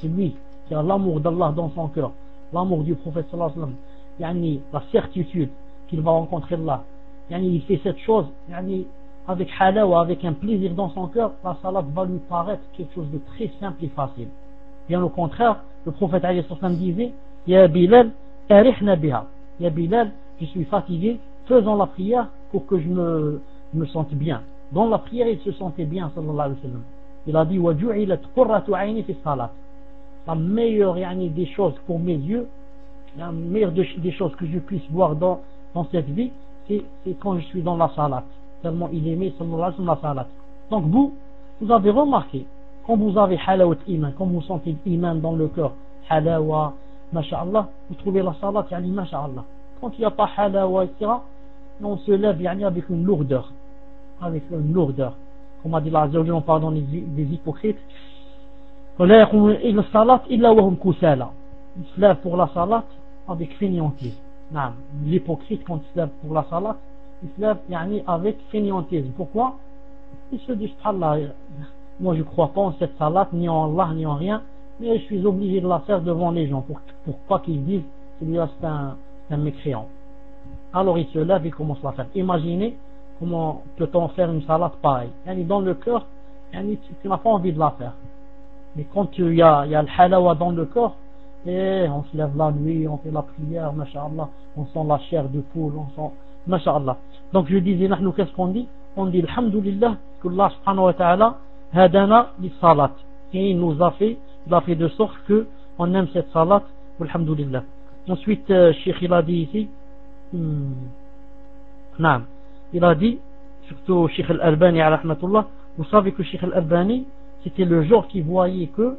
celui qui a l'amour d'Allah dans son cœur, l'amour du prophète sallallahu alayhi wa sallam, yani la certitude qu'il va rencontrer Allah, yani il fait cette chose yani avec halawa, avec un plaisir dans son cœur, la salat va lui paraître quelque chose de très simple et facile. Bien au contraire, le prophète alayhi wa sallam disait, Ya Bilal, arihna biha. Ya Bilal, je suis fatigué, faisons la prière pour que je me sente bien. Dans la prière, il se sentait bien, sallallahu alayhi wa sallam. Il a dit, وَجُعِلَتْ قُرَّةُ عَيْنِ فِي الصَّلَاةِ. La meilleure des choses pour mes yeux, la meilleure des choses que je puisse voir dans cette vie, c'est quand je suis dans la salat. Tellement il aimait, sallallahu alayhi wa sallam, la salat. Donc vous avez remarqué, quand vous avez halawat iman, quand vous sentez l'iman dans le cœur, halawa, masha'Allah, vous trouvez la salat, yani masha'Allah. Quand il n'y a pas halawa, etc., on se lève avec une lourdeur. Avec une lourdeur. Comme a dit Allah Azza wa Jalla, on parle dans des hypocrites. Ils se lèvent pour la salat avec fainéantise. L'hypocrite, quand il se lève pour la salat, il se lève avec fainéantise. Pourquoi? Il se dit, moi je ne crois pas en cette salat, ni en Allah, ni en rien, mais je suis obligé de la faire devant les gens pour pas qu'ils disent celui-là c'est un mécréant. Alors il se lève et commence à la faire. Imaginez comment peut-on faire une salat pareille. Dans le cœur, tu n'as pas envie de la faire. Mais quand il y a le halawa dans le corps, et on se lève la nuit, on fait la prière, masha'Allah, on sent la chair de poule, on sent, masha'Allah. Donc je disais, nous qu'est-ce qu'on dit? On dit, alhamdulillah, que Allah subhanahu wa ta'ala, hadana li salat. Et il nous a fait de sorte que on aime cette salat, alhamdulillah. Ensuite, Cheikh il a dit ici, il a dit, surtout Cheikh Al-Albani, rahmatullah, vous savez que Cheikh Al-Albani, c'était le genre qui voyait que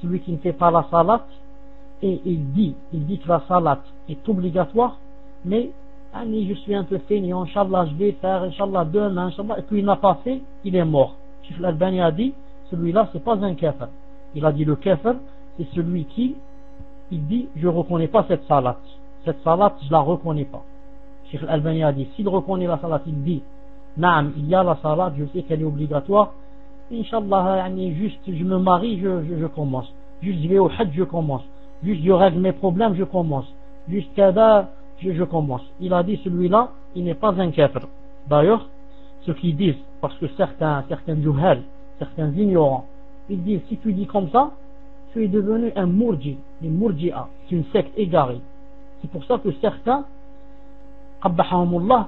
celui qui ne fait pas la salat, et il dit que la salat est obligatoire, mais je suis un peu fainéant, Inch'Allah je vais faire, Inch'Allah demain, Inch'Allah, et puis il n'a pas fait, il est mort. Cheikh Al-Albani a dit, celui-là c'est pas un kafir. Il a dit le kafir, c'est celui qui, il dit, je reconnais pas cette salat je la reconnais pas. Cheikh Al-Albani a dit, s'il reconnaît la salat, il dit, naam, il y a la salat, je sais qu'elle est obligatoire, Inch'Allah, juste je me marie, je commence. Juste je vais au hajj, je commence. Juste je règle mes problèmes, je commence. Juste kada, je commence. Il a dit celui-là, il n'est pas un kafir. D'ailleurs, ceux qui disent, parce que certains juhal, certains ignorants, ils disent, si tu dis comme ça, tu es devenu un murji, une murji'a, c'est une secte égarée. C'est pour ça que certains, qabbahahumullah,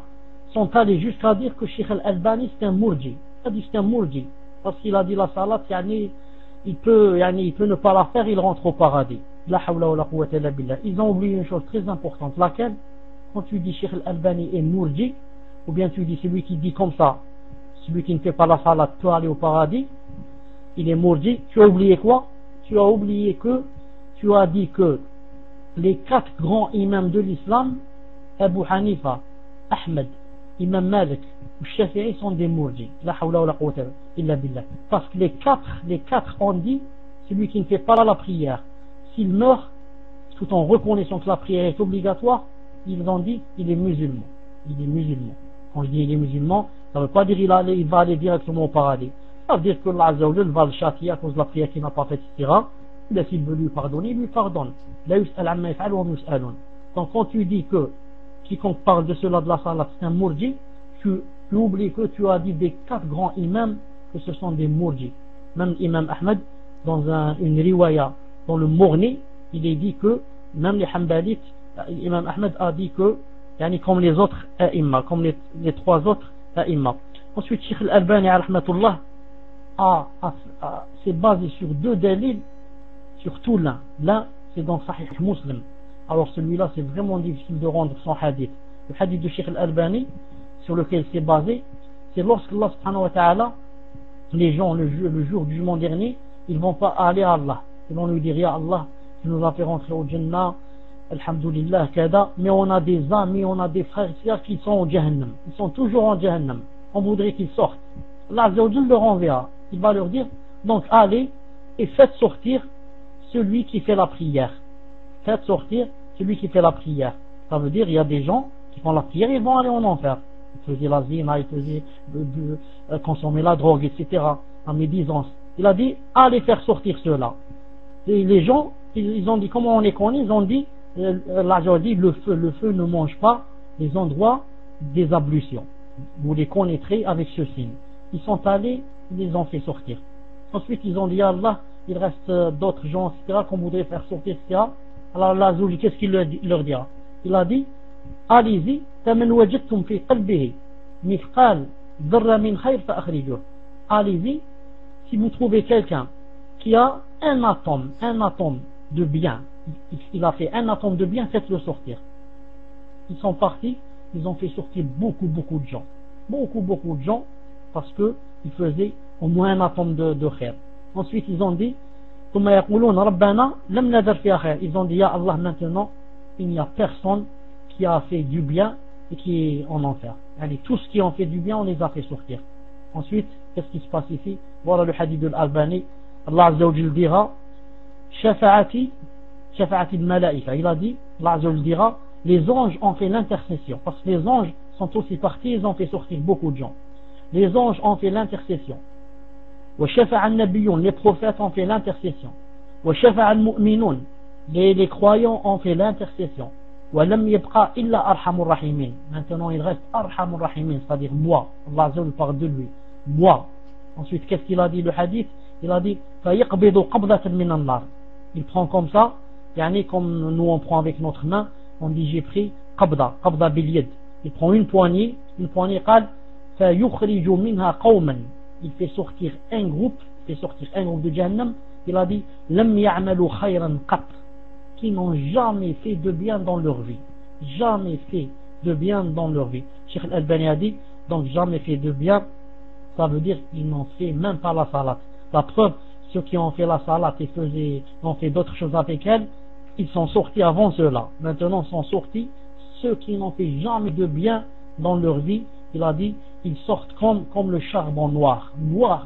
sont allés jusqu'à dire que Cheikh Al-Albani c'est un murji. Il a dit c'est un murji. Parce qu'il a dit la salat, il peut ne pas la faire, il rentre au paradis. La hawla wa la quwwata illa billah. Ils ont oublié une chose très importante, laquelle, quand tu dis Cheikh Al-Albani est murji, ou bien tu dis celui qui dit comme ça, celui qui ne fait pas la salat peut aller au paradis, il est murji, tu as oublié quoi? Tu as oublié que, tu as dit que les 4 grands imams de l'islam, Abu Hanifa, Ahmed, Imam Malik, ou Shafi'i sont des murji. La hawla wa la quwwata illa billah. Parce que les quatre ont dit, celui qui ne fait pas la prière, s'il meurt, tout en reconnaissant que la prière est obligatoire, ils ont dit, il est musulman. Il est musulman. Quand je dis il est musulman, ça ne veut pas dire il va aller directement au paradis. Ça veut dire que Allah Azza wa Jalla va le châtier à cause de la prière qu'il n'a pas faite, etc. Et s'il veut lui pardonner, il lui pardonne. La yus'al amma yaf'al wa hum yus'alun. Donc quand tu dis que quiconque parle de cela de la salat, c'est un murji, tu oublies que tu as dit des 4 grands imams que ce sont des murji. Même Imam Ahmed, dans une riwaya, dans le Mourni, il est dit que même les Hanbalites, Imam Ahmed a dit que, comme les autres a'imma, comme les 3 autres a'imma. Ensuite, Cheikh Al-Albani, rahmatullah, s'est basé sur 2 dalils, surtout l'un. L'un, c'est dans Sahih Muslim. Alors celui-là, c'est vraiment difficile de rendre son hadith. Le hadith de Cheikh Al-Albani, sur lequel c'est basé, c'est lorsque Allah subhanahu wa ta'ala, les gens le jour du jugement dernier, ils vont pas aller à Allah. Ils vont lui dire, Ya Allah, tu nous as fait rentrer au Jannah, Alhamdulillah, kada, mais on a des amis, on a des frères qui sont au Jahannam. Ils sont toujours en Jahannam. On voudrait qu'ils sortent. Allah Azza wa Jalla leur enverra. Il va leur dire, donc allez et faites sortir celui qui fait la prière. Faites sortir celui qui fait la prière. Ça veut dire, il y a des gens qui font la prière, ils vont aller en enfer. Ils faisaient la zina, ils faisaient consommer la drogue, etc. La médisance. il a dit allez faire sortir ceux-là. Et les gens, ils ont dit, comment on les connaît? Ils ont dit, là j'ai dit, le feu ne mange pas les endroits des ablutions. Vous les connaîtrez avec ce signe. Ils sont allés, ils les ont fait sortir. Ensuite ils ont dit, Allah, il reste d'autres gens, etc., qu'on voudrait faire sortir, etc. Alors Allah, qu'est-ce qu'il leur dira? Il a dit, allez-y, taman wajadtum fi qalbihi mithqal dharra min khayr fa akhrijuh. Allez-y, si vous trouvez quelqu'un qui a un atome de bien, il a fait un atome de bien, faites-le sortir. Ils sont partis, ils ont fait sortir beaucoup de gens. Beaucoup de gens, parce que ils faisaient au moins un atome de khair. Ensuite, ils ont dit, ils ont dit, ya Allah, maintenant, il n'y a personne qui a fait du bien et qui est en enfer. Allez, tous qui ont fait du bien, on les a fait sortir. Ensuite, qu'est-ce qui se passe ici? Voilà le hadith de l'Albani. Allah Azza wa Jal dira, Shafa'ati al-malaika. Il a dit, Allah Azza wa Jal dira, les anges ont fait l'intercession. Parce que les anges sont aussi partis, ils ont fait sortir beaucoup de gens. Les anges ont fait l'intercession. Wa shafa'a an-nabiyyun, les prophètes ont fait l'intercession. Wa shafa'a al-mu'minun, les croyants ont fait l'intercession. Wa lam yabqa illa arhamur rahimin. Maintenant il reste arhamur rahimin, c'est-à-dire moi. Allah Azza wa Jal parle de lui. Moi. Ensuite, qu'est-ce qu'il a dit le hadith? Il a dit فَيَقْبِضُ قَبْضَةً مِنَ النَّارِ. Il prend comme ça, yani comme nous on prend avec notre main, on dit j'ai pris qabda bil yad. Il prend une poignée, قال فَيُخْرِجُ مِنْهَا قَوْمًا. Il fait sortir un groupe de Jahannam. Il a dit لَمْ يَعْمَلُوا خَيْرًا قَطْ, qui n'ont jamais fait de bien dans leur vie. Jamais fait de bien dans leur vie. Cheikh Al-Albani a dit, donc jamais fait de bien, ça veut dire qu'ils n'ont fait même pas la salat. La preuve, ceux qui ont fait la salat et ont fait d'autres choses avec elle, ils sont sortis avant ceux-là. Maintenant sont sortis ceux qui n'ont fait jamais de bien dans leur vie. Il a dit, ils sortent comme le charbon noir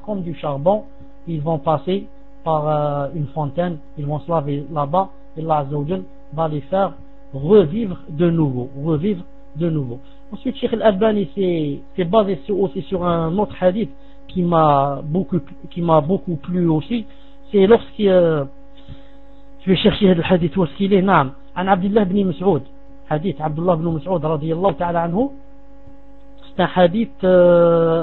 comme du charbon. Ils vont passer par une fontaine, ils vont se laver là-bas, et Allah Azza wa Jal va les faire revivre de nouveau. Ensuite, Cheikh Al-Albani s'est basé aussi sur un autre hadith qui m'a beaucoup plu aussi. C'est lorsqu'il je vais chercher le hadith où est-ce qu'il est. نعم عن عبد الله بن مسعود, hadith Abdullah ibn Mas'ud رضي الله تعالى عنه. C'est un hadith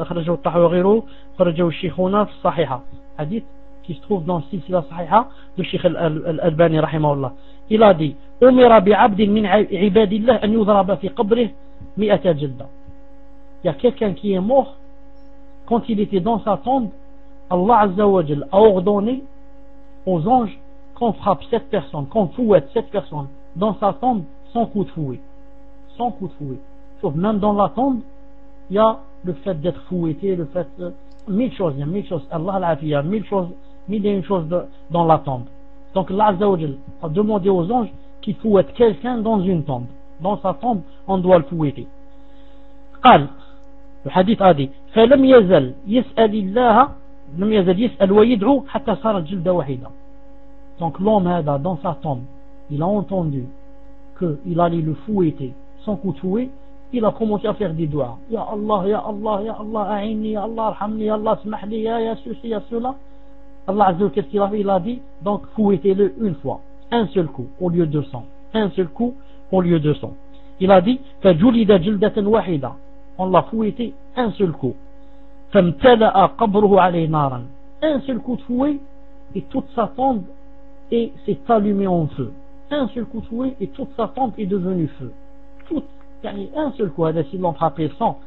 خرجه الطحاوي وغيره, خرجه الشيخون في الصحيحة, hadith qui se trouve dans Silsila Sahiha de Cheikh Al-Albani rahimahullah. Il a dit أمر بعبد من عباد الله أن يضرب في قبره 100 جلدة. Il y a quelqu'un qui est mort, quand il était dans sa tombe, Allah Azza wa Jal a ordonné aux anges qu'on frappe cette personne, qu'on fouette cette personne dans sa tombe sans coup de fouet. Sauf même dans la tombe, il y a le fait d'être fouetté, le fait mille choses, Allah al-Afiyah, mille et une choses dans la tombe. Donc Allah Azza wa Jal a demandé aux anges qu'ils fouettent quelqu'un dans une tombe. Dans sa tombe, on doit le fouetter. قال, le hadith a dit, فلم يزل يسأل الله, لم يزل يسأل ويدعو حتى صارت جلدة واحدة. Donc l'homme هذا dans sa tombe, il a entendu qu'il allait le fouetter sans coup de fouet. Il a commencé à faire des doigts. Ya Allah, ya Allah, ya Allah, a'inni, ya Allah, arhamni, ya Allah, smahli, ya ceci, ya cela. Allah Azza wa Jal, qu'est-ce qu'il a fait? Il a dit, donc fouettez-le une fois, un seul coup au lieu de 100. Il a dit, فجلد جلدة واحدة. On l'a fouetté un seul coup. فامتلأ قبره عليه نارا. Un seul coup de fouet et toute sa tombe s'est allumée en feu. Un seul coup de fouet et toute sa tombe est devenue feu. Un seul coup, s'ils l'ont frappé 100,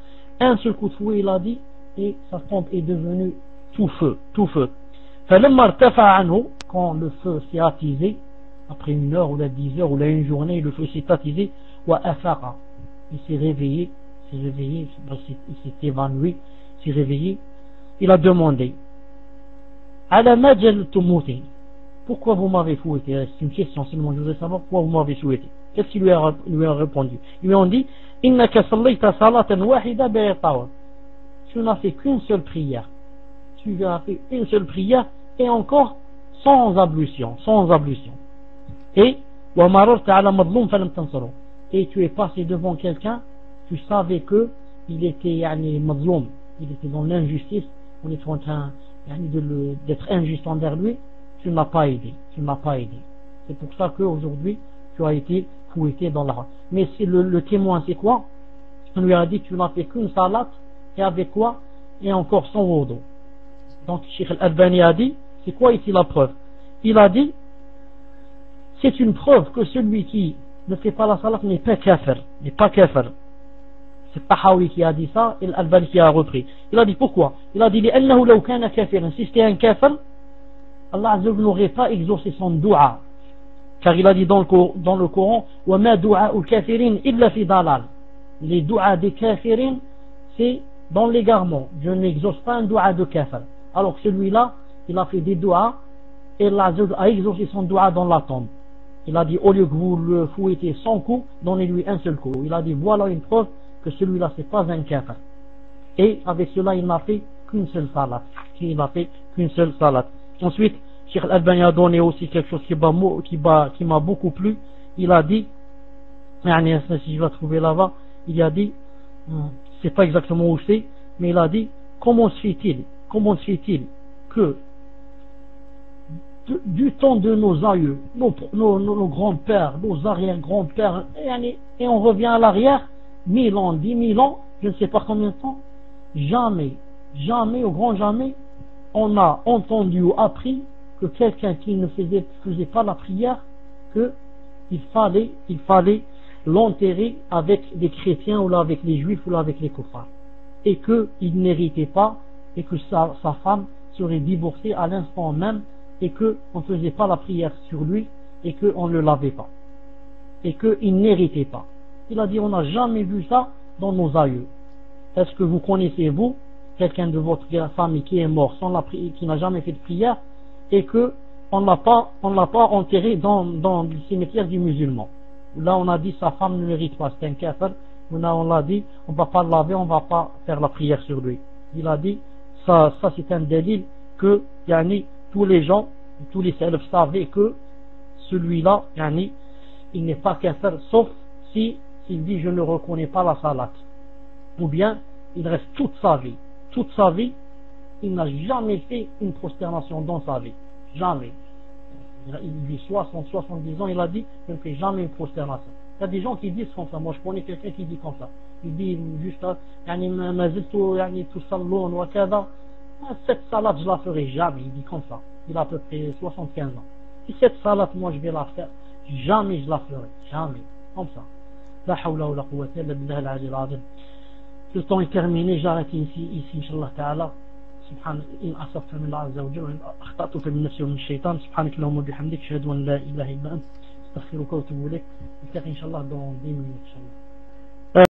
un seul coup de fouet, il a dit, et sa tombe est devenue tout feu. فلما ارتفع عنه, quand le feu s'est attisé, après une heure ou 10 heures ou une journée, le feu s'est attisé, وأفاق, il s'est réveillé, il s'est évanoui, il s'est réveillé, il a demandé, على ما جلدتموتي, pourquoi vous m'avez fouetté? C'est une question seulement, je voudrais savoir pourquoi vous m'avez fouetté. Qu'est-ce qu'il lui a répondu? Ils lui ont dit, إنك صليت صلاة واحدة بطهر. Tu n'as fait qu'une seule prière. Tu as fait une seule prière et encore sans ablution. Et ومررت على مظلوم فلم تنصره. Et tu es passé devant quelqu'un, tu savais que il était mazloum, il était dans l'injustice, on était en train d'être injuste envers lui, tu ne l'as pas aidé. Tu ne l'as pas aidé. C'est pour ça qu'aujourd'hui, tu as été fouetté dans la rue. Mais c'est le témoin, c'est quoi? On lui a dit, tu n'as fait qu'une salade, et avec quoi? Et encore son wudu. Donc, Cheikh Al-Albani a dit, c'est quoi ici la preuve? Il a dit, c'est une preuve que celui qui ne fait pas la salat n'est pas kafir. N'est pas kafir. C'est Tahawi qui a dit ça, et Al-Albani qui a repris. Il a dit pourquoi? Il a dit, لأنه لو كان كافرا, si c'était un kafir, Allah Azza wa Jalla n'aurait pas exaucé son dua. Car il a dit dans le Coran, وَمَا دُعَاءُ الْكَافِرِينَ إِلَّا فِي ضَلَالٍ. Les du'as des kafirin, c'est dans l'égarement. Je n'exauce pas un dua de kafir. Alors que celui-là, il a fait des du'as, et Allah a exaucé son dua dans la tombe. Il a dit, au lieu que vous le fouettez 100 coups, donnez-lui un seul coup. Il a dit, voilà une preuve que celui-là, c'est pas un kafir. Et avec cela, il n'a fait qu'une seule salat. Il n'a fait qu'une seule salat. Ensuite, Cheikh Al-Albani a donné aussi quelque chose qui m'a beaucoup plu. Il a dit, si je vais trouver là-bas, il a dit, c'est pas exactement où c'est, mais il a dit, comment se fait-il que du temps de nos aïeux, nos grands-pères, nos arrière-grands-pères, et on revient à l'arrière, 1000 ans, 10 000 ans, je ne sais pas combien de temps, jamais, au grand jamais, on a entendu ou appris que quelqu'un qui ne faisait pas la prière, qu'il fallait l'enterrer avec des chrétiens ou là avec les juifs ou là avec les kuffars, et qu'il n'héritait pas, et que sa femme serait divorcée à l'instant même, et qu'on ne faisait pas la prière sur lui, et qu'on ne le lavait pas, et qu'il n'héritait pas. Il a dit, on n'a jamais vu ça dans nos aïeux. Est-ce que vous connaissez, vous, quelqu'un de votre famille qui est mort qui n'a jamais fait de prière, et qu'on ne l'a pas enterré dans le cimetière du musulman? Là, on a dit, sa femme ne mérite pas, c'est un kafir. Là, on l'a dit, on ne va pas le laver, on ne va pas faire la prière sur lui. Il a dit, ça c'est un délit que, tous les gens, tous les salafs savaient que celui-là, il n'est pas kafir, sauf s'il dit, je ne reconnais pas la salat. Ou bien, il reste toute sa vie, il n'a jamais fait une prosternation dans sa vie. Jamais. Il vit 60, 70 ans, il a dit, je ne fais jamais une prosternation. Il y a des gens qui disent comme ça. Moi, je connais quelqu'un qui dit comme ça. Il dit juste, cette salade, je la ferai jamais. Il dit comme ça. Il a à peu près 75 ans. Si cette salade, moi, je vais la faire, jamais je la ferai. Jamais. Comme ça. La hawla wa la quwwata illa billah al-ali al-azim. Le temps est terminé. J'arrête ici, Inch'Allah Ta'ala. سبحان إن أصبت من الله عز وجل وإن أخطأت فمن نفسي ومن الشيطان سبحانك اللهم وبحمدك أشهد أن لا إله إلا أنت أستغفرك وأتوب إليك نلتقي إن شاء الله dans 10 minutes إن شاء الله